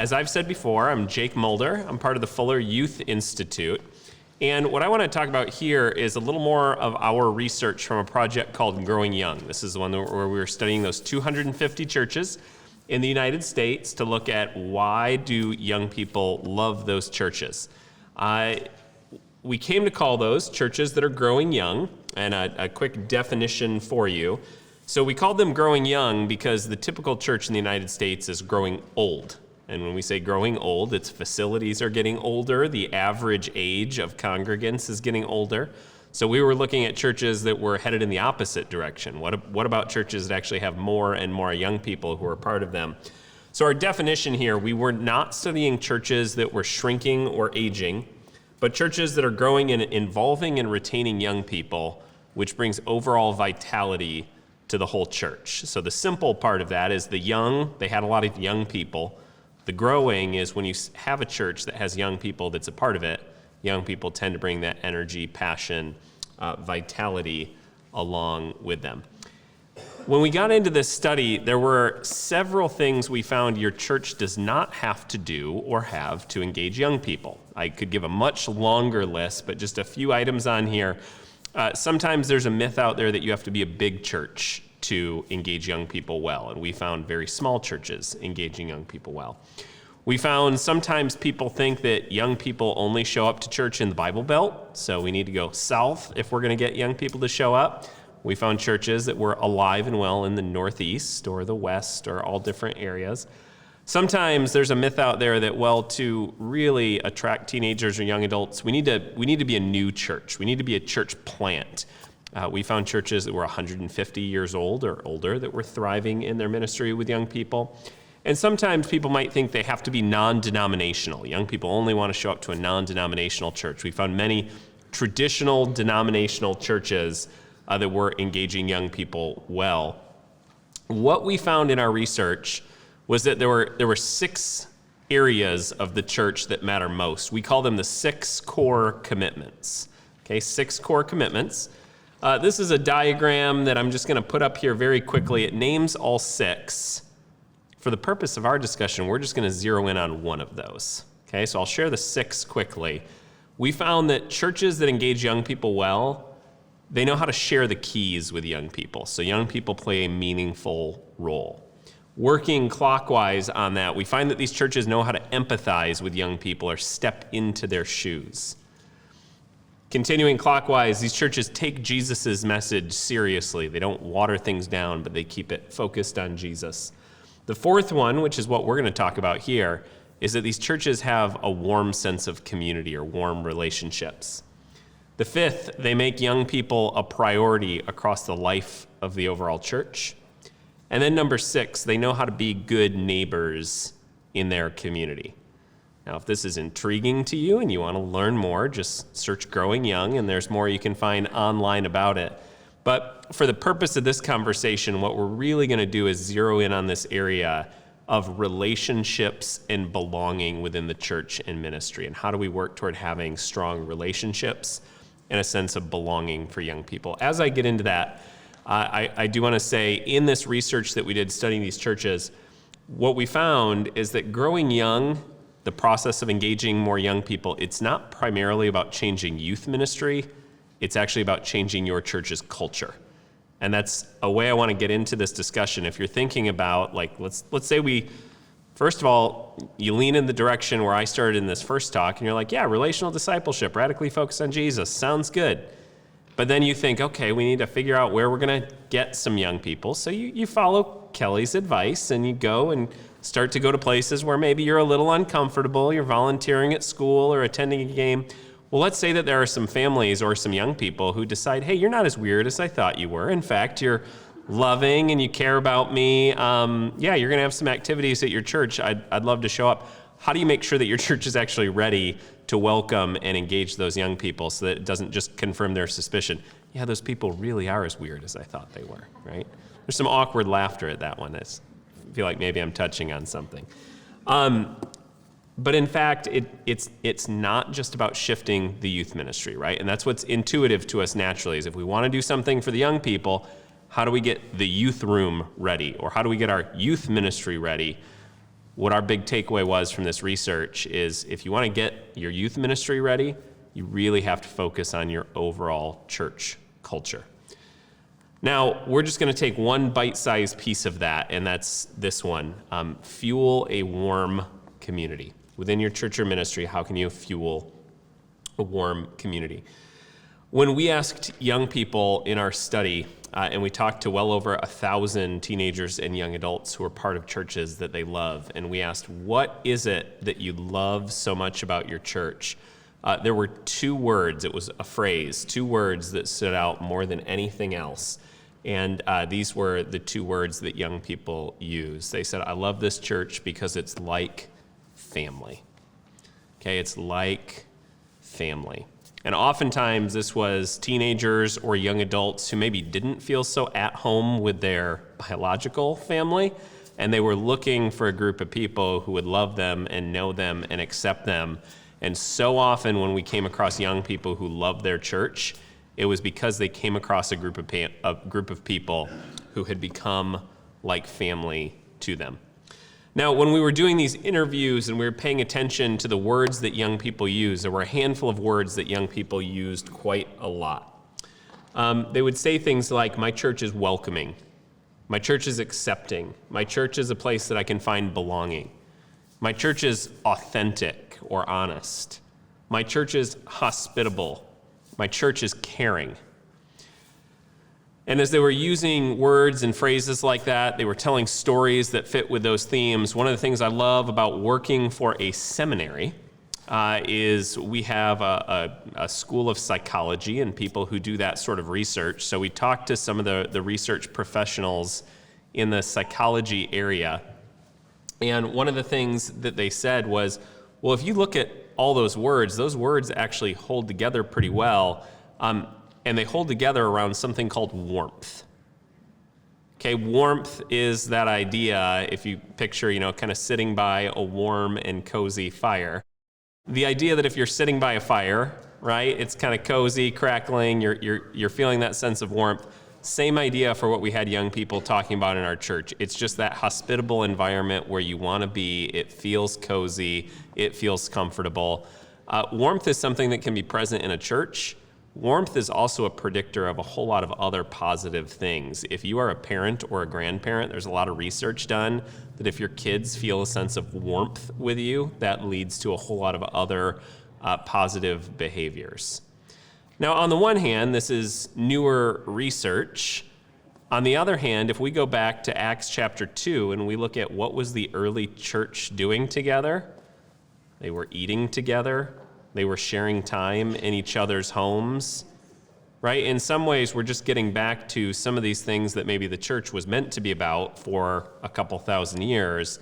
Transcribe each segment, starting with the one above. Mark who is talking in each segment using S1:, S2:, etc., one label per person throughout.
S1: As I've said before, I'm Jake Mulder. I'm part of the Fuller Youth Institute. And what I want to talk about here is a little more of our research from a project called Growing Young. This is the one where we were studying those 250 churches in the United States to look at why do young people love those churches. We came to call those churches that are growing young, and a quick definition for you. So we called them growing young because the typical church in the United States is growing old. And when we say growing old, its facilities are getting older. The average age of congregants is getting older. So we were looking at churches that were headed in the opposite direction. What about churches that actually have more and more young people who are part of them? So our definition here, we were not studying churches that were shrinking or aging, but churches that are growing and involving and retaining young people, which brings overall vitality to the whole church. So the simple part of that is the young, they had a lot of young people. The growing is when you have a church that has young people that's a part of it, young people tend to bring that energy, passion, vitality along with them. When we got into this study, there were several things we found your church does not have to do or have to engage young people. I could give a much longer list, but just a few items on here. Sometimes there's a myth out there that you have to be a big church to engage young people well, and we found very small churches engaging young people well. We found sometimes people think that young people only show up to church in the Bible Belt, so we need to go south if we're going to get young people to show up. We found churches that were alive and well in the Northeast or the West or all different areas. Sometimes there's a myth out there that, well, to really attract teenagers or young adults, we need to be a new church. We need to be a church plant. We found churches that were 150 years old or older that were thriving in their ministry with young people. And sometimes people might think they have to be non-denominational. Young people only want to show up to a non-denominational church. We found many traditional denominational churches that were engaging young people well. What we found in our research was that there were 6 areas of the church that matter most. We call them the 6 core commitments. Okay, 6 core commitments. This is a diagram that I'm just going to put up here very quickly. It names all 6. For the purpose of our discussion, we're just going to zero in on one of those. Okay, so I'll share the 6 quickly. We found that churches that engage young people well, they know how to share the keys with young people. So young people play a meaningful role. Working clockwise on that, we find that these churches know how to empathize with young people or step into their shoes. Continuing clockwise, these churches take Jesus' message seriously. They don't water things down, but they keep it focused on Jesus. The 4th one, which is what we're going to talk about here, is that these churches have a warm sense of community or warm relationships. The 5th, they make young people a priority across the life of the overall church. And then number 6, they know how to be good neighbors in their community. Now, if this is intriguing to you and you want to learn more, just search Growing Young, and there's more you can find online about it. But for the purpose of this conversation, what we're really going to do is zero in on this area of relationships and belonging within the church and ministry, and how do we work toward having strong relationships and a sense of belonging for young people. As I get into that, I do want to say, in this research that we did studying these churches, what we found is that growing young, the process of engaging more young people, it's not primarily about changing youth ministry, it's actually about changing your church's culture. And that's a way I want to get into this discussion. If you're thinking about, like, let's say first of all, you lean in the direction where I started in this first talk, and you're like, yeah, relational discipleship, radically focused on Jesus, sounds good. But then you think, okay, we need to figure out where we're going to get some young people. So you follow Kelly's advice, and you go and start to go to places where maybe you're a little uncomfortable, you're volunteering at school or attending a game. Well, let's say that there are some families or some young people who decide, hey, you're not as weird as I thought you were. In fact, you're loving and you care about me. Yeah, you're going to have some activities at your church. I'd love to show up. How do you make sure that your church is actually ready to welcome and engage those young people so that it doesn't just confirm their suspicion? Yeah, those people really are as weird as I thought they were, right? There's some awkward laughter at that one. I feel like maybe I'm touching on something. But in fact, it's not just about shifting the youth ministry, right? And that's what's intuitive to us naturally, is if we want to do something for the young people, how do we get the youth room ready? Or how do we get our youth ministry ready? what our big takeaway was from this research is if you want to get your youth ministry ready, you really have to focus on your overall church culture. Now, we're just going to take one bite-sized piece of that, and that's this one. Fuel a warm community. Within your church or ministry, how can you fuel a warm community? When we asked young people in our study, and we talked to well over 1,000 teenagers and young adults who are part of churches that they love, and we asked, what is it that you love so much about your church? There were two words, it was a phrase, two words that stood out more than anything else. And these were the two words that young people use. They said, I love this church because it's like family. Okay, it's like family. And oftentimes this was teenagers or young adults who maybe didn't feel so at home with their biological family, and they were looking for a group of people who would love them and know them and accept them. And so often when we came across young people who loved their church, it was because they came across a group of people who had become like family to them. Now, when we were doing these interviews and we were paying attention to the words that young people use, there were a handful of words that young people used quite a lot. They would say things like, my church is welcoming. My church is accepting. My church is a place that I can find belonging. My church is authentic or honest. My church is hospitable. My church is caring. And as they were using words and phrases like that, they were telling stories that fit with those themes. One of the things I love about working for a seminary is we have a school of psychology and people who do that sort of research. So we talked to some of the research professionals in the psychology area. And one of the things that they said was, well, if you look at all those words actually hold together pretty well, and they hold together around something called warmth. Okay, warmth is that idea, if you picture, kind of sitting by a warm and cozy fire. The idea that if you're sitting by a fire, right, it's kind of cozy, crackling, you're feeling that sense of warmth. Same idea for what we had young people talking about in our church. It's just that hospitable environment where you want to be. It feels cozy. It feels comfortable. Warmth is something that can be present in a church. Warmth is also a predictor of a whole lot of other positive things. If you are a parent or a grandparent, there's a lot of research done that if your kids feel a sense of warmth with you, that leads to a whole lot of other positive behaviors. Now, on the one hand, this is newer research. On the other hand, if we go back to Acts chapter 2 and we look at what was the early church doing together, they were eating together. They were sharing time in each other's homes, right? In some ways, we're just getting back to some of these things that maybe the church was meant to be about for a couple thousand years,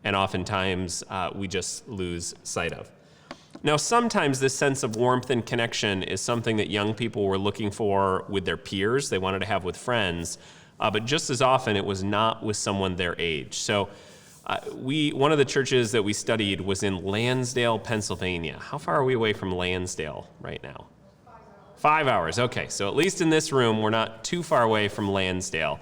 S1: and oftentimes we just lose sight of. Now, sometimes this sense of warmth and connection is something that young people were looking for with their peers, they wanted to have with friends, but just as often it was not with someone their age. So one of the churches that we studied was in Lansdale, Pennsylvania. How far are we away from Lansdale right now? 5 hours. Okay, so at least in this room, we're not too far away from Lansdale.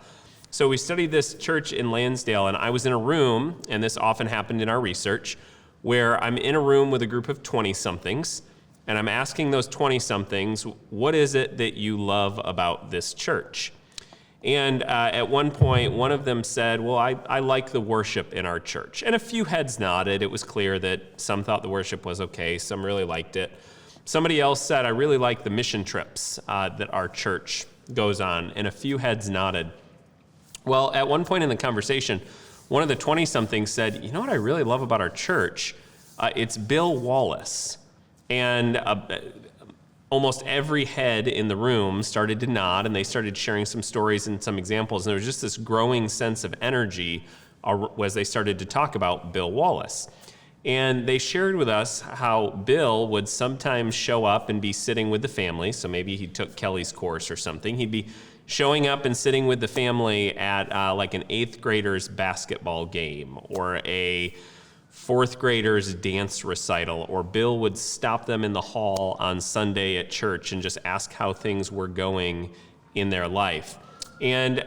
S1: So we studied this church in Lansdale, and I was in a room, and this often happened in our research, where I'm in a room with a group of 20-somethings, and I'm asking those 20-somethings, what is it that you love about this church? And at one point, one of them said, well, I like the worship in our church. And a few heads nodded. It was clear that some thought the worship was okay. Some really liked it. Somebody else said, I really like the mission trips that our church goes on. And a few heads nodded. Well, at one point in the conversation, one of the 20-somethings said, you know what I really love about our church? It's Bill Wallace. And almost every head in the room started to nod, and they started sharing some stories and some examples. And there was just this growing sense of energy as they started to talk about Bill Wallace. And they shared with us how Bill would sometimes show up and be sitting with the family. So maybe he took Kelly's course or something. He'd be showing up and sitting with the family at like an 8th grader's basketball game or a 4th grader's dance recital, or Bill would stop them in the hall on Sunday at church and just ask how things were going in their life. And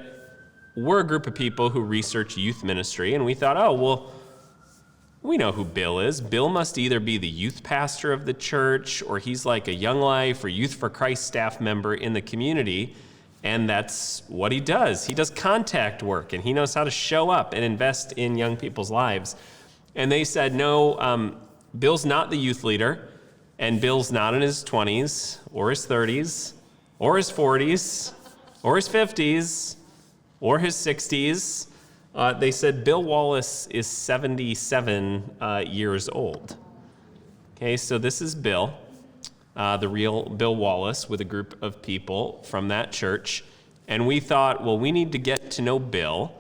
S1: we're a group of people who research youth ministry, and we thought, oh, well, we know who Bill is. Bill must either be the youth pastor of the church, or he's like a Young Life or Youth for Christ staff member in the community, and that's what he does. He does contact work, and he knows how to show up and invest in young people's lives. And they said, no, Bill's not the youth leader, and Bill's not in his 20s, or his 30s, or his 40s, or his 50s, or his 60s. They said Bill Wallace is 77 years old. Okay, so this is Bill, the real Bill Wallace, with a group of people from that church. And we thought, well, we need to get to know Bill.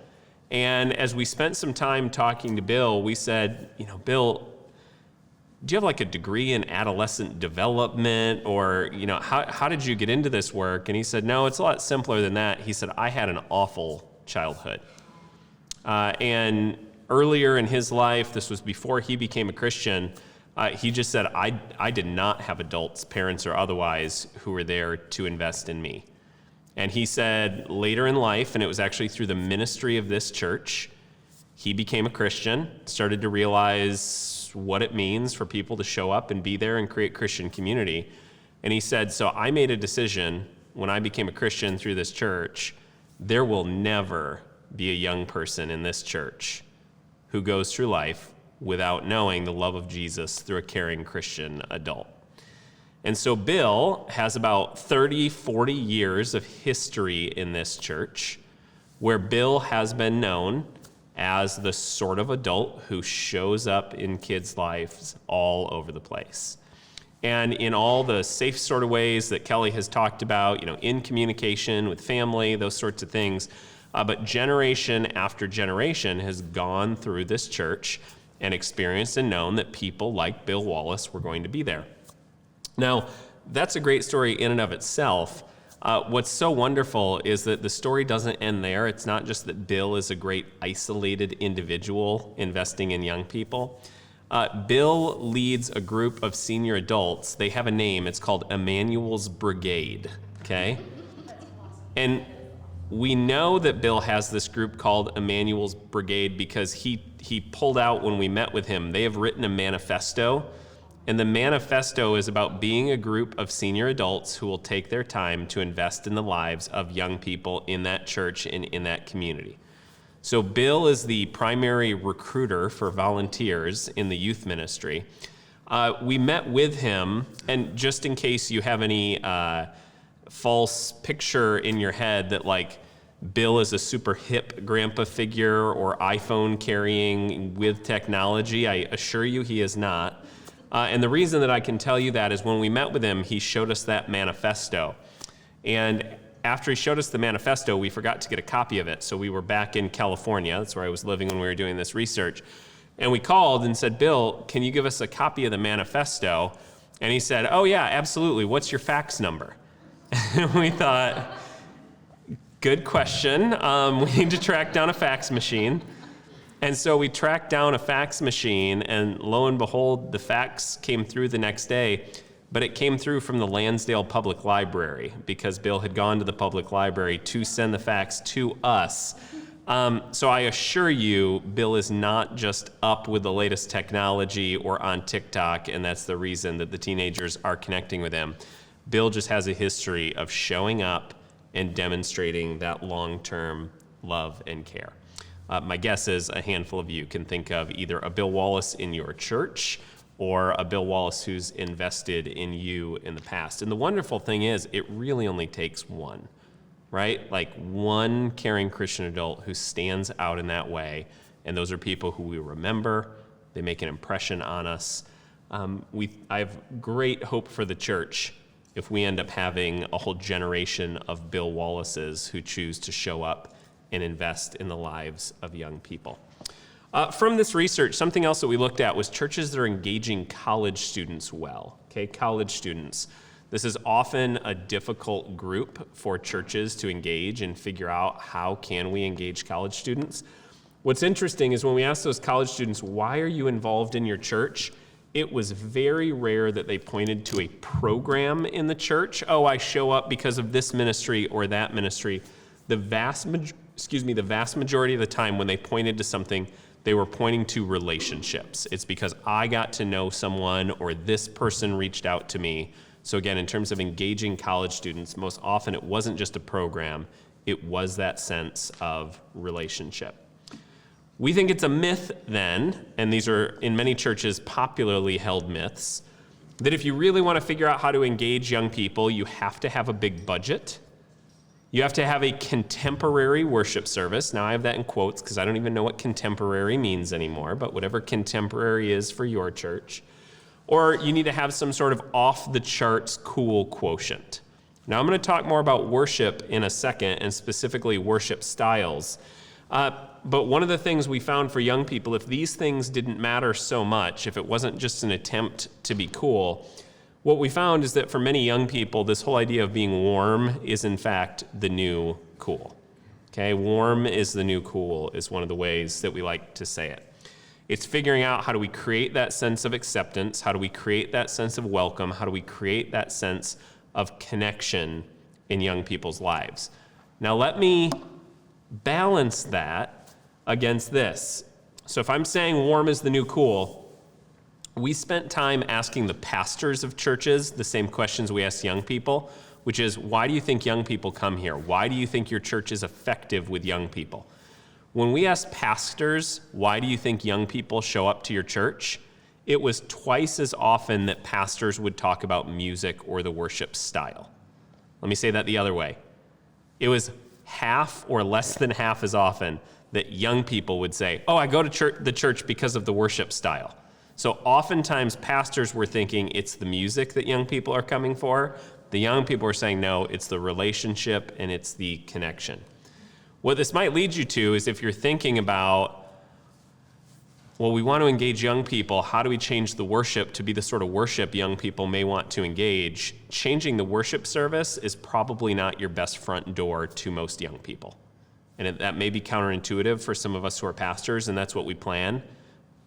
S1: And as we spent some time talking to Bill, we said, Bill, do you have like a degree in adolescent development, or, how did you get into this work? And he said, no, it's a lot simpler than that. He said, I had an awful childhood. And earlier in his life, this was before he became a Christian, he just said, I did not have adults, parents or otherwise, who were there to invest in me. And he said later in life, and it was actually through the ministry of this church, he became a Christian, started to realize what it means for people to show up and be there and create Christian community. And he said, so I made a decision when I became a Christian through this church, there will never be a young person in this church who goes through life without knowing the love of Jesus through a caring Christian adult. And so Bill has about 30, 40 years of history in this church, where Bill has been known as the sort of adult who shows up in kids' lives all over the place. And in all the safe sort of ways that Kelly has talked about, in communication with family, those sorts of things. But generation after generation has gone through this church and experienced and known that people like Bill Wallace were going to be there. Now, that's a great story in and of itself. What's so wonderful is that the story doesn't end there. It's not just that Bill is a great isolated individual investing in young people. Bill leads a group of senior adults. They have a name. It's called Emmanuel's Brigade, okay? And we know that Bill has this group called Emmanuel's Brigade because he pulled out when we met with him. They have written a manifesto, and the manifesto is about being a group of senior adults who will take their time to invest in the lives of young people in that church and in that community. So Bill is the primary recruiter for volunteers in the youth ministry. We met with him, and just in case you have any false picture in your head that like Bill is a super hip grandpa figure or iPhone carrying with technology, I assure you he is not. And the reason that I can tell you that is when we met with him, he showed us that manifesto. And after he showed us the manifesto, we forgot to get a copy of it. So we were back in California. That's where I was living when we were doing this research. And we called and said, Bill, can you give us a copy of the manifesto? And he said, oh yeah, absolutely. What's your fax number? And we thought, good question. We need to track down a fax machine. And so we tracked down a fax machine, and lo and behold, the fax came through the next day, but it came through from the Lansdale Public Library because Bill had gone to the public library to send the fax to us. So I assure you, Bill is not just up with the latest technology or on TikTok, and that's the reason that the teenagers are connecting with him. Bill just has a history of showing up and demonstrating that long-term love and care. My guess is a handful of you can think of either a Bill Wallace in your church or a Bill Wallace who's invested in you in the past. And the wonderful thing is, it really only takes one, right? Like one caring Christian adult who stands out in that way. And those are people who we remember. They make an impression on us. I have great hope for the church if we end up having a whole generation of Bill Wallaces who choose to show up and invest in the lives of young people. From this research, something else that we looked at was churches that are engaging college students well. Okay, college students. This is often a difficult group for churches to engage and figure out how can we engage college students. What's interesting is when we asked those college students, why are you involved in your church? It was very rare that they pointed to a program in the church. Oh, I show up because of this ministry or that ministry. The vast majority of the time when they pointed to something, they were pointing to relationships. It's because I got to know someone or this person reached out to me. So again, in terms of engaging college students, most often it wasn't just a program, it was that sense of relationship. We think it's a myth then, and these are in many churches popularly held myths, that if you really want to figure out how to engage young people, you have to have a big budget. You have to have a contemporary worship service. Now I have that in quotes because I don't even know what contemporary means anymore, but whatever contemporary is for your church. Or you need to have some sort of off-the-charts cool quotient. Now I'm going to talk more about worship in a second, and specifically worship styles. But one of the things we found for young people, if these things didn't matter so much, if it wasn't just an attempt to be cool, what we found is that for many young people, this whole idea of being warm is in fact the new cool. Okay, warm is the new cool is one of the ways that we like to say it. It's figuring out how do we create that sense of acceptance, how do we create that sense of welcome, how do we create that sense of connection in young people's lives. Now let me balance that against this. So if I'm saying warm is the new cool, we spent time asking the pastors of churches the same questions we asked young people, which is, why do you think young people come here? Why do you think your church is effective with young people? When we asked pastors, why do you think young people show up to your church? It was twice as often that pastors would talk about music or the worship style. Let me say that the other way. It was half or less than half as often that young people would say, oh, I go to the church because of the worship style. So oftentimes pastors were thinking it's the music that young people are coming for. The young people are saying, no, it's the relationship and it's the connection. What this might lead you to is if you're thinking about, well, we want to engage young people, how do we change the worship to be the sort of worship young people may want to engage? Changing the worship service is probably not your best front door to most young people. And that may be counterintuitive for some of us who are pastors, and that's what we plan.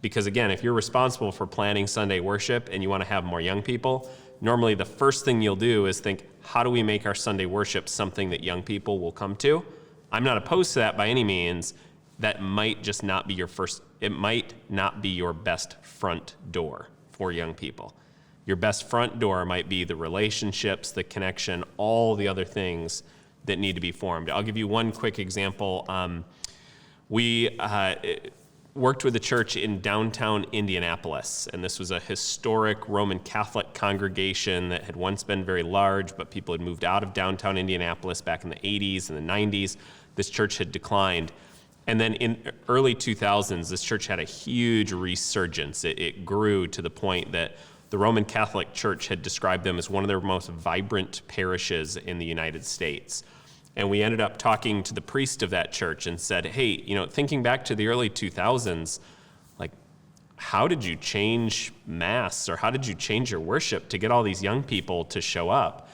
S1: Because again, if you're responsible for planning Sunday worship and you want to have more young people, normally the first thing you'll do is think, how do we make our Sunday worship something that young people will come to? I'm not opposed to that by any means. That might just not be it might not be your best front door for young people. Your best front door might be the relationships, the connection, all the other things that need to be formed. I'll give you one quick example. We worked with a church in downtown Indianapolis, and this was a historic Roman Catholic congregation that had once been very large, but people had moved out of downtown Indianapolis back in the 80s and the 90s. This church had declined. And then in early 2000s, this church had a huge resurgence. It grew to the point that the Roman Catholic Church had described them as one of their most vibrant parishes in the United States. And we ended up talking to the priest of that church and said, hey, thinking back to the early 2000s, like, how did you change Mass or how did you change your worship to get all these young people to show up?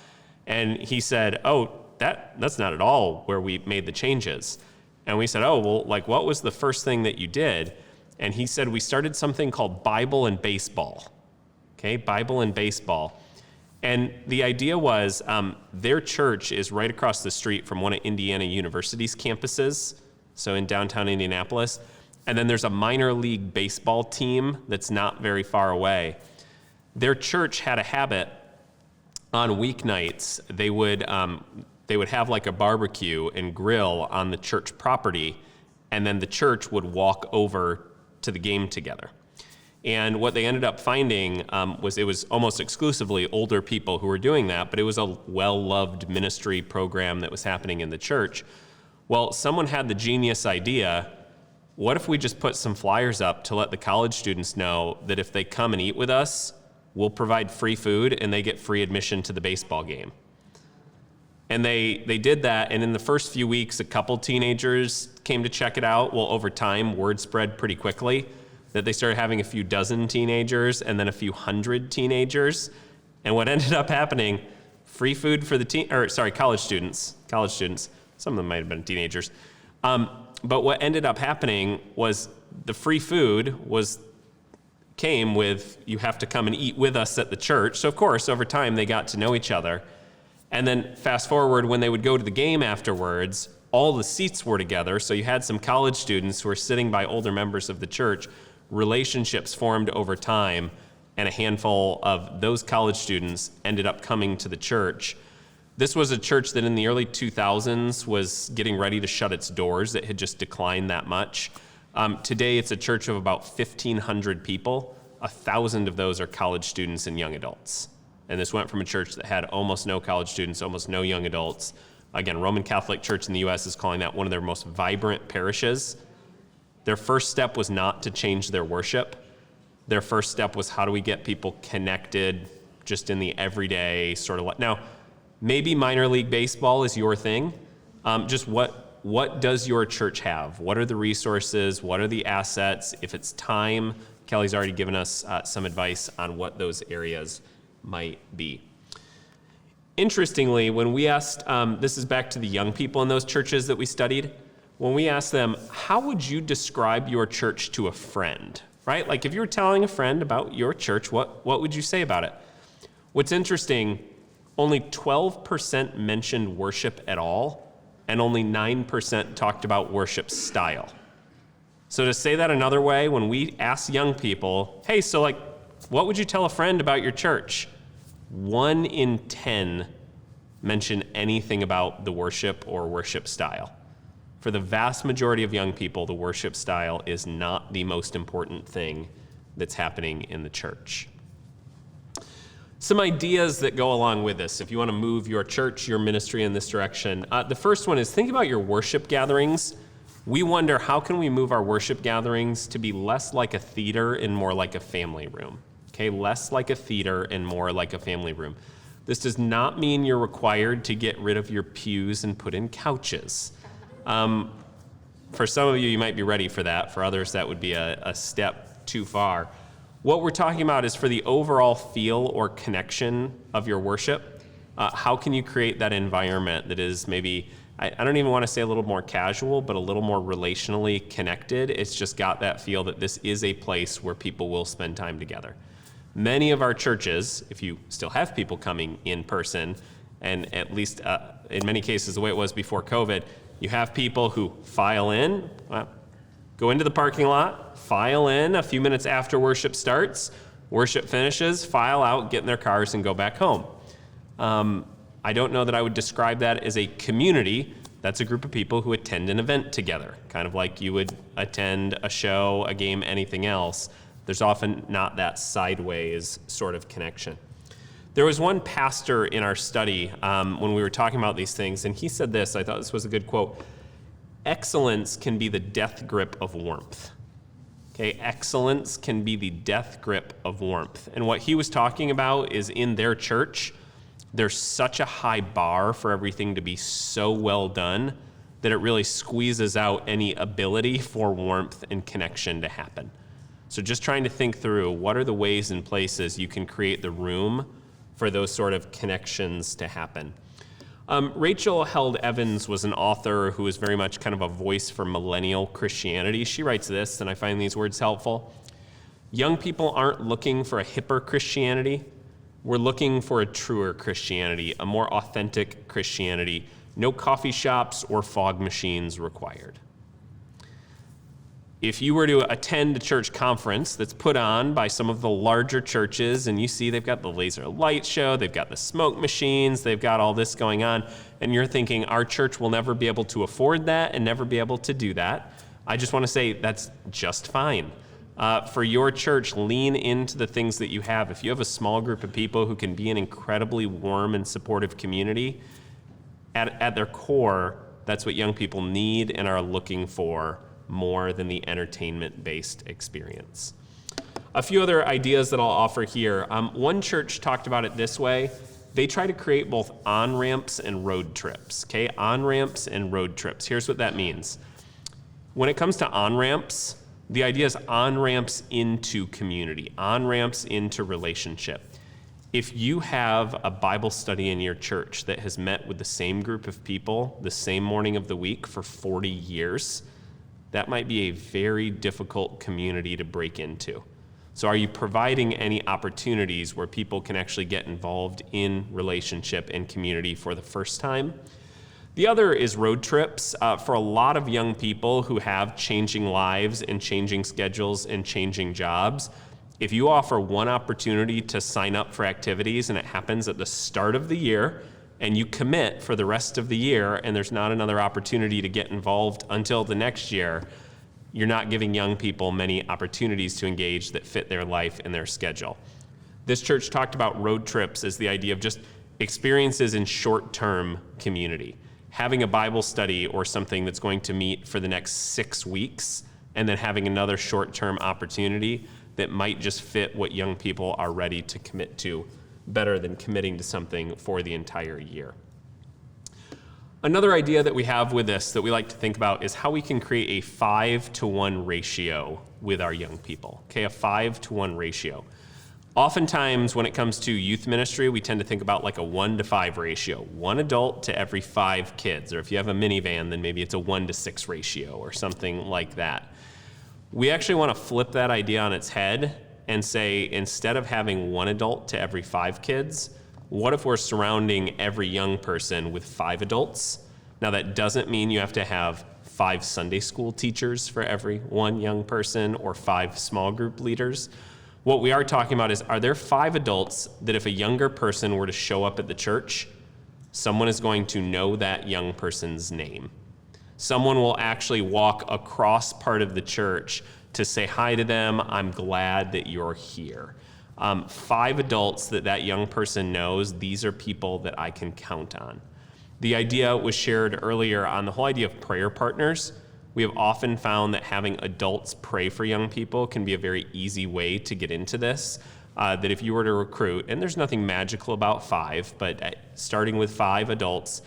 S1: And he said, oh, that's not at all where we made the changes. And we said, oh, well, like, what was the first thing that you did? And he said, we started something called Bible and Baseball. Okay, Bible and Baseball. And the idea was their church is right across the street from one of Indiana University's campuses, so in downtown Indianapolis. And then there's a minor league baseball team that's not very far away. Their church had a habit on weeknights. They would have like a barbecue and grill on the church property, and then the church would walk over to the game together. And what they ended up finding was it was almost exclusively older people who were doing that, but it was a well-loved ministry program that was happening in the church. Well, someone had the genius idea, what if we just put some flyers up to let the college students know that if they come and eat with us, we'll provide free food and they get free admission to the baseball game. And they did that, and in the first few weeks, a couple teenagers came to check it out. Well, over time, word spread pretty quickly that they started having a few dozen teenagers and then a few hundred teenagers. And what ended up happening, free food for the college students. Some of them might have been teenagers. But what ended up happening was the free food came with, you have to come and eat with us at the church. So of course, over time, they got to know each other. And then fast forward, when they would go to the game afterwards, all the seats were together, so you had some college students who were sitting by older members of the church. Relationships formed over time, and a handful of those college students ended up coming to the church. This was a church that in the early 2000s was getting ready to shut its doors. It had just declined that much. Today, it's a church of about 1,500 people. 1,000 of those are college students and young adults. And this went from a church that had almost no college students, almost no young adults. Again, Roman Catholic Church in the U.S. is calling that one of their most vibrant parishes. Their first step was not to change their worship. Their first step was, how do we get people connected just in the everyday sort of. Now, maybe minor league baseball is your thing. Just what does your church have? What are the resources? What are the assets? If it's time, Kelly's already given us some advice on what those areas might be. Interestingly, when we asked, this is back to the young people in those churches that we studied, when we asked them, how would you describe your church to a friend, right? Like if you were telling a friend about your church, what would you say about it? What's interesting, only 12% mentioned worship at all, and only 9% talked about worship style. So to say that another way, when we ask young people, hey, so like, what would you tell a friend about your church? 1 in 10 mention anything about the worship or worship style. For the vast majority of young people, the worship style is not the most important thing that's happening in the church. Some ideas that go along with this, if you want to move your church, your ministry in this direction. The first one is think about your worship gatherings. We wonder, how can we move our worship gatherings to be less like a theater and more like a family room? Okay, less like a theater and more like a family room. This does not mean you're required to get rid of your pews and put in couches. For some of you, you might be ready for that. For others, that would be a step too far. What we're talking about is for the overall feel or connection of your worship. How can you create that environment that is maybe, I don't even want to say a little more casual, but a little more relationally connected? It's just got that feel that this is a place where people will spend time together. Many of our churches, if you still have people coming in person, and at least in many cases the way it was before COVID, you have people who file in, go into the parking lot, file in a few minutes after worship starts, worship finishes, file out, get in their cars, and go back home. I don't know that I would describe that as a community. That's a group of people who attend an event together, kind of like you would attend a show, a game, anything else. There's often not that sideways sort of connection. There was one pastor in our study when we were talking about these things, and he said this, I thought this was a good quote: excellence can be the death grip of warmth. Okay, excellence can be the death grip of warmth. And what he was talking about is in their church, there's such a high bar for everything to be so well done that it really squeezes out any ability for warmth and connection to happen. So just trying to think through what are the ways and places you can create the room for those sort of connections to happen. Rachel Held Evans was an author who was very much kind of a voice for millennial Christianity. She writes this, and I find these words helpful. Young people aren't looking for a hipper Christianity. We're looking for a truer Christianity, a more authentic Christianity. No coffee shops or fog machines required. If you were to attend a church conference that's put on by some of the larger churches, and you see they've got the laser light show, they've got the smoke machines, they've got all this going on, and you're thinking our church will never be able to afford that and never be able to do that, I just want to say that's just fine. For your church, lean into the things that you have. If you have a small group of people who can be an incredibly warm and supportive community, at their core, that's what young people need and are looking for more than the entertainment-based experience. A few other ideas that I'll offer here. One church talked about it this way. They try to create both on-ramps and road trips, okay? On-ramps and road trips. Here's what that means. When it comes to on-ramps, the idea is on-ramps into community, on-ramps into relationship. If you have a Bible study in your church that has met with the same group of people the same morning of the week for 40 years, that might be a very difficult community to break into. So are you providing any opportunities where people can actually get involved in relationship and community for the first time? The other is road trips. For a lot of young people who have changing lives and changing schedules and changing jobs, if you offer one opportunity to sign up for activities and it happens at the start of the year and you commit for the rest of the year and there's not another opportunity to get involved until the next year, you're not giving young people many opportunities to engage that fit their life and their schedule. This church talked about road trips as the idea of just experiences in short-term community. Having a Bible study or something that's going to meet for the next 6 weeks, and then having another short-term opportunity that might just fit what young people are ready to commit to better than committing to something for the entire year. Another idea that we have with this that we like to think about is how we can create a 5-to-1 ratio with our young people, okay, a 5-to-1 ratio. Oftentimes, when it comes to youth ministry, we tend to think about like a 1-to-5 ratio, 1 adult to every 5 kids, or if you have a minivan, then maybe it's a 1-to-6 ratio or something like that. We actually want to flip that idea on its head and say, instead of having 1 adult to every 5 kids, what if we're surrounding every young person with 5 adults? Now, that doesn't mean you have to have 5 Sunday school teachers for every 1 young person or 5 small group leaders. What we are talking about is, are there 5 adults that if a younger person were to show up at the church, someone is going to know that young person's name? Someone will actually walk across part of the church to say hi to them. I'm glad that you're here. 5 adults that young person knows, these are people that I can count on. The idea was shared earlier on the whole idea of prayer partners. We have often found that having adults pray for young people can be a very easy way to get into this. That if you were to recruit, and there's nothing magical about 5, but starting with 5 adults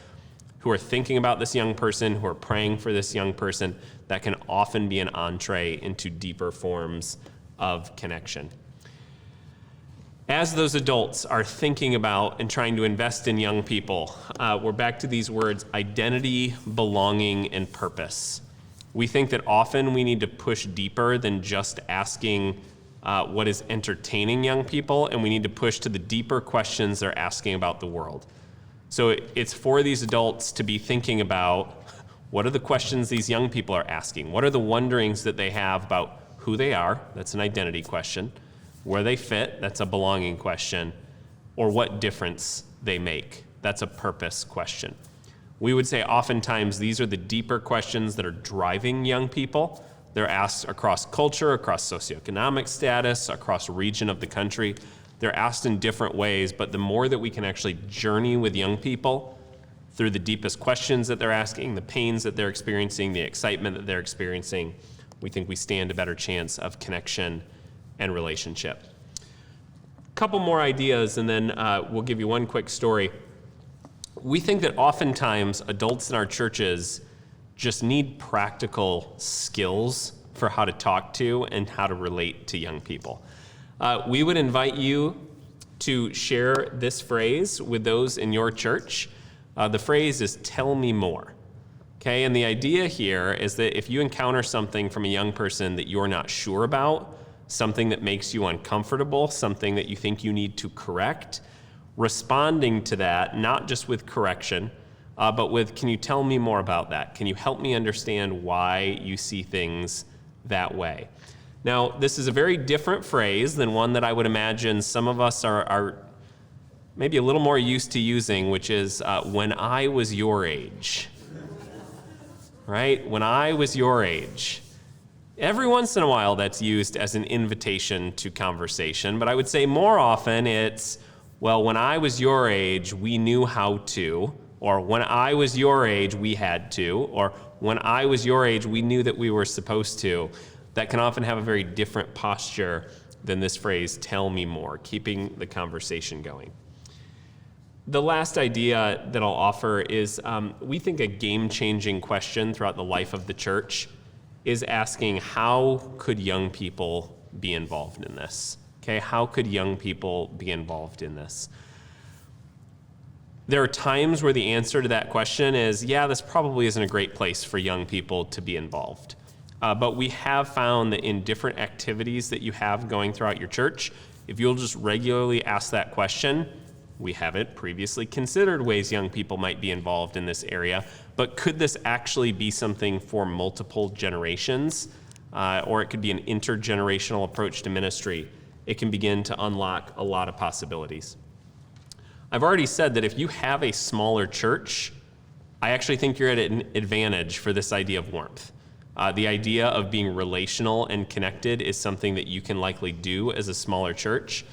S1: who are thinking about this young person, who are praying for this young person, that can often be an entree into deeper forms of connection. As those adults are thinking about and trying to invest in young people, we're back to these words, identity, belonging, and purpose. We think that often we need to push deeper than just asking what is entertaining young people, and we need to push to the deeper questions they're asking about the world. So it's for these adults to be thinking about, what are the questions these young people are asking? What are the wonderings that they have about who they are? That's an identity question. Where they fit? That's a belonging question. Or what difference they make? That's a purpose question. We would say oftentimes these are the deeper questions that are driving young people. They're asked across culture, across socioeconomic status, across region of the country. They're asked in different ways, but the more that we can actually journey with young people through the deepest questions that they're asking, the pains that they're experiencing, the excitement that they're experiencing, we think we stand a better chance of connection and relationship. A couple more ideas, and then we'll give you one quick story. We think that oftentimes adults in our churches just need practical skills for how to talk to and how to relate to young people. We would invite you to share this phrase with those in your church. The phrase is, tell me more. Okay, and the idea here is that if you encounter something from a young person that you're not sure about, something that makes you uncomfortable, something that you think you need to correct, responding to that, not just with correction, but with, can you tell me more about that? Can you help me understand why you see things that way? Now, this is a very different phrase than one that I would imagine some of us are maybe a little more used to using, which is, when I was your age. Right? When I was your age. Every once in a while that's used as an invitation to conversation, but I would say more often it's, well, when I was your age, we knew how to, or when I was your age, we had to, or when I was your age, we knew that we were supposed to. That can often have a very different posture than this phrase, tell me more, keeping the conversation going. The last idea that I'll offer is we think a game-changing question throughout the life of the church is asking, how could young people be involved in this? Okay, how could young people be involved in this? There are times where the answer to that question is, yeah, this probably isn't a great place for young people to be involved. But we have found that in different activities that you have going throughout your church, if you'll just regularly ask that question, We haven't previously considered ways young people might be involved in this area, but could this actually be something for multiple generations? Or it could be an intergenerational approach to ministry. It can begin to unlock a lot of possibilities. I've already said that if you have a smaller church, I actually think you're at an advantage for this idea of warmth. The idea of being relational and connected is something that you can likely do as a smaller church.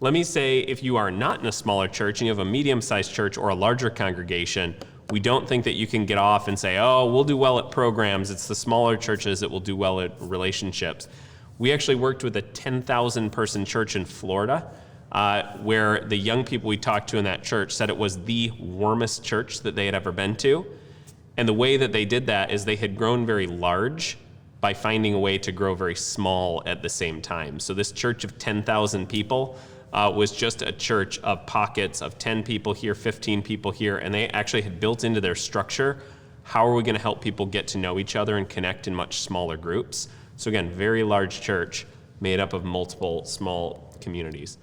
S1: Let me say, if you are not in a smaller church and you have a medium-sized church or a larger congregation, we don't think that you can get off and say, oh, we'll do well at programs. It's the smaller churches that will do well at relationships. We actually worked with a 10,000 person church in Florida, where the young people we talked to in that church said it was the warmest church that they had ever been to. And the way that they did that is they had grown very large by finding a way to grow very small at the same time. So this church of 10,000 people was just a church of pockets of 10 people here, 15 people here, and they actually had built into their structure, how are we going to help people get to know each other and connect in much smaller groups? So again, very large church made up of multiple small communities.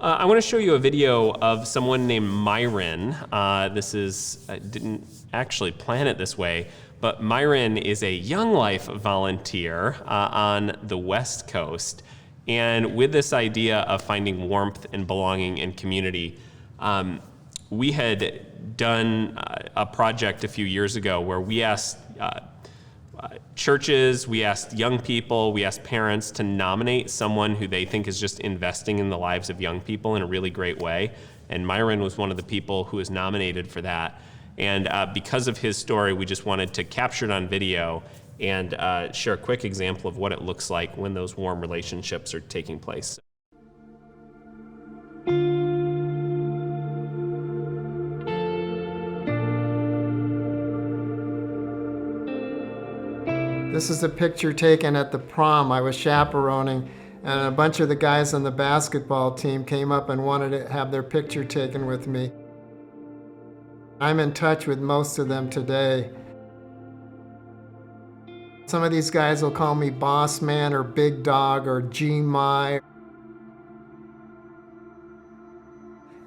S1: I want to show you a video of someone named Myron. I didn't actually plan it this way, but Myron is a Young Life volunteer on the West Coast. And with this idea of finding warmth and belonging in community, we had done a project a few years ago where we asked churches, we asked young people, we asked parents to nominate someone who they think is just investing in the lives of young people in a really great way. And Myron was one of the people who was nominated for that. And because of his story, we just wanted to capture it on video and share a quick example of what it looks like when those warm relationships are taking place.
S2: This is a picture taken at the prom. I was chaperoning, and a bunch of the guys on the basketball team came up and wanted to have their picture taken with me. I'm in touch with most of them today. Some of these guys will call me boss man or big dog or G-My.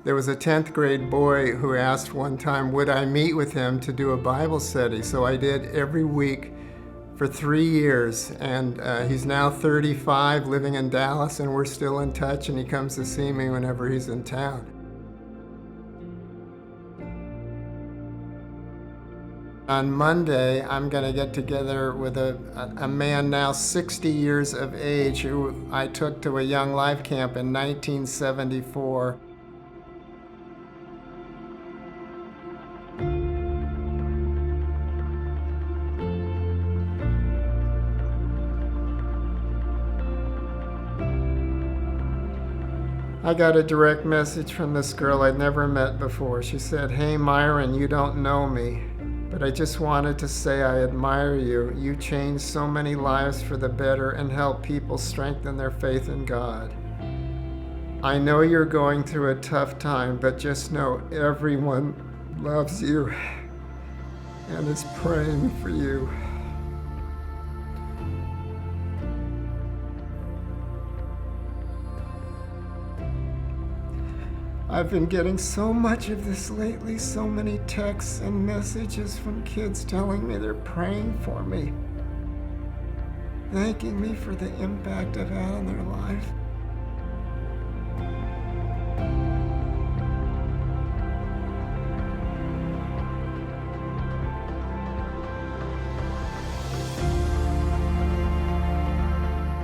S2: There was a 10th grade boy who asked one time, would I meet with him to do a Bible study? So I did every week for 3 years, and he's now 35, living in Dallas, and we're still in touch, and he comes to see me whenever he's in town. On Monday, I'm going to get together with a man now 60 years of age who I took to a Young Life camp in 1974. I got a direct message from this girl I'd never met before. She said, "Hey Myron, you don't know me, but I just wanted to say I admire you. You changed so many lives for the better and help people strengthen their faith in God. I know you're going through a tough time, but just know everyone loves you and is praying for you." I've been getting so much of this lately, so many texts and messages from kids telling me they're praying for me, thanking me for the impact I've had on their life.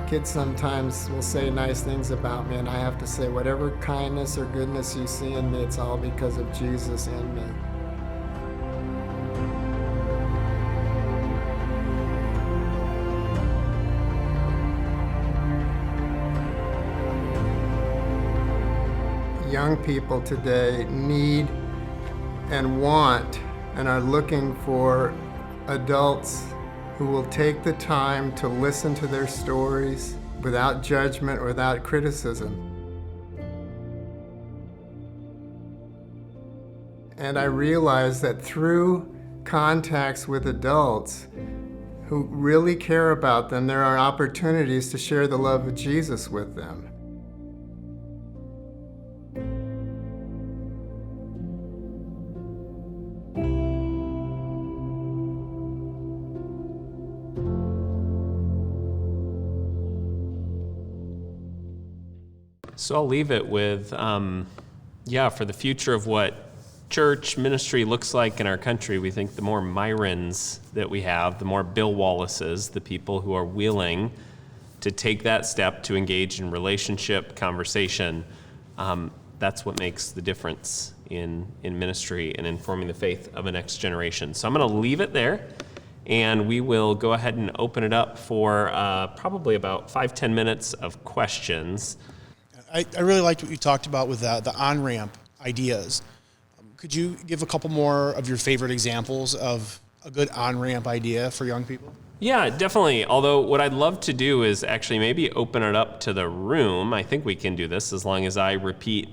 S2: Kids sometimes will say nice things about me, and I have to say, whatever kindness or goodness you see in me, it's all because of Jesus in me. Young people today need and want and are looking for adults who will take the time to listen to their stories without judgment, without criticism. And I realize that through contacts with adults who really care about them, there are opportunities to share the love of Jesus with them.
S1: So I'll leave it with, for the future of what church ministry looks like in our country, we think the more Myrons that we have, the more Bill Wallaces, the people who are willing to take that step to engage in relationship, conversation, that's what makes the difference in ministry and in forming the faith of a next generation. So I'm going to leave it there, and we will go ahead and open it up for probably about 5-10 minutes of questions.
S3: I really liked what you talked about with the on-ramp ideas. Could you give a couple more of your favorite examples of a good on-ramp idea for young people?
S1: Yeah, definitely. Although what I'd love to do is actually maybe open it up to the room. I think we can do this as long as I repeat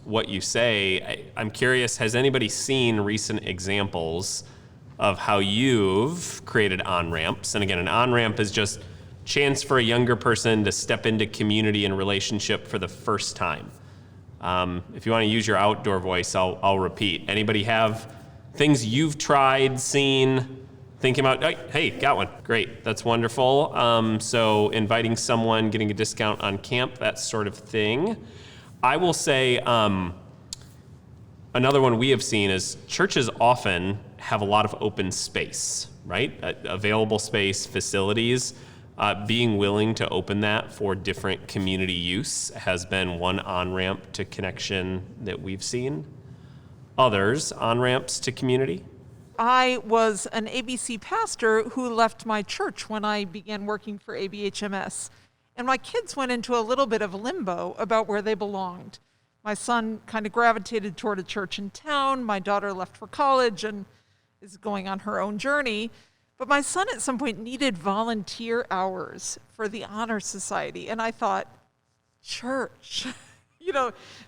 S1: what you say. I'm curious, has anybody seen recent examples of how you've created on-ramps? And again, an on-ramp is just chance for a younger person to step into community and relationship for the first time. If you want to use your outdoor voice, I'll repeat. Anybody have things you've tried, seen, thinking about? Hey, got one. Great. That's wonderful. So inviting someone, getting a discount on camp, that sort of thing. I will say another one we have seen is churches often have a lot of open space, right? Available space, facilities. Being willing to open that for different community use has been one on-ramp to connection that we've seen. Others, on-ramps to community?
S4: I was an ABC pastor who left my church when I began working for ABHMS. And my kids went into a little bit of limbo about where they belonged. My son kind of gravitated toward a church in town. My daughter left for college and is going on her own journey. But my son at some point needed volunteer hours for the Honor Society. And I thought, church,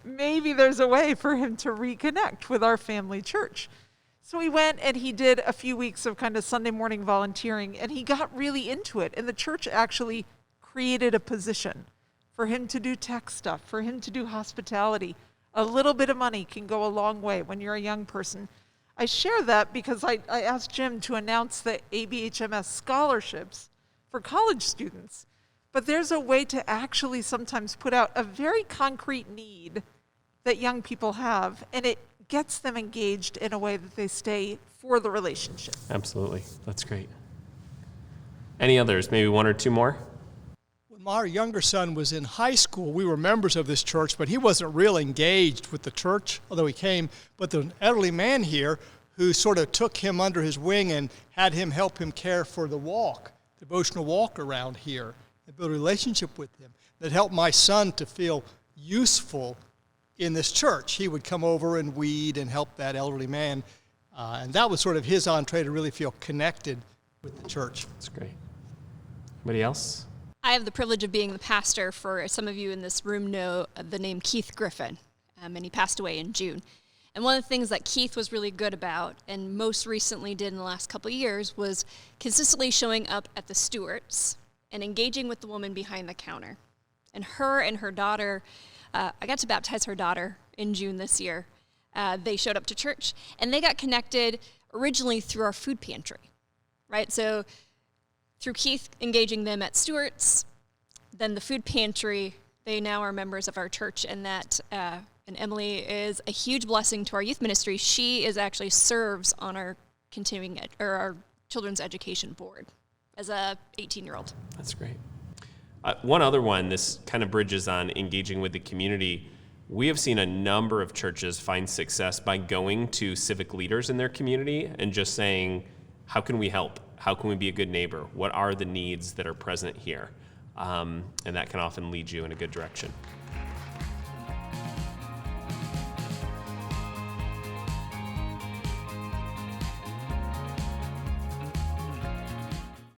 S4: maybe there's a way for him to reconnect with our family church. So he went and he did a few weeks of kind of Sunday morning volunteering, and he got really into it. And the church actually created a position for him to do tech stuff, for him to do hospitality. A little bit of money can go a long way when you're a young person. I share that because I asked Jim to announce the ABHMS scholarships for college students. But there's a way to actually sometimes put out a very concrete need that young people have, and it gets them engaged in a way that they stay for the relationship.
S1: Absolutely. That's great. Any others? Maybe one or two more?
S5: When our younger son was in high school, we were members of this church, but he wasn't real engaged with the church, although he came. But the elderly man here who sort of took him under his wing and had him help him care for the devotional walk around here, and build a relationship with him that helped my son to feel useful in this church. He would come over and weed and help that elderly man, and that was sort of his entree to really feel connected with the church.
S1: That's great. Anybody else?
S6: I have the privilege of being the pastor for, some of you in this room know the name Keith Griffin, and he passed away in June. And one of the things that Keith was really good about, and most recently did in the last couple of years, was consistently showing up at the Stewarts and engaging with the woman behind the counter. And her daughter, I got to baptize her daughter in June this year. They showed up to church, and they got connected originally through our food pantry, right? So through Keith engaging them at Stewart's, then the food pantry, they now are members of our church, and and Emily is a huge blessing to our youth ministry. She actually serves on our our children's education board as a 18-year-old.
S1: That's great. One other one, this kind of bridges on engaging with the community. We have seen a number of churches find success by going to civic leaders in their community and just saying, how can we help? How can we be a good neighbor? What are the needs that are present here? And that can often lead you in a good direction.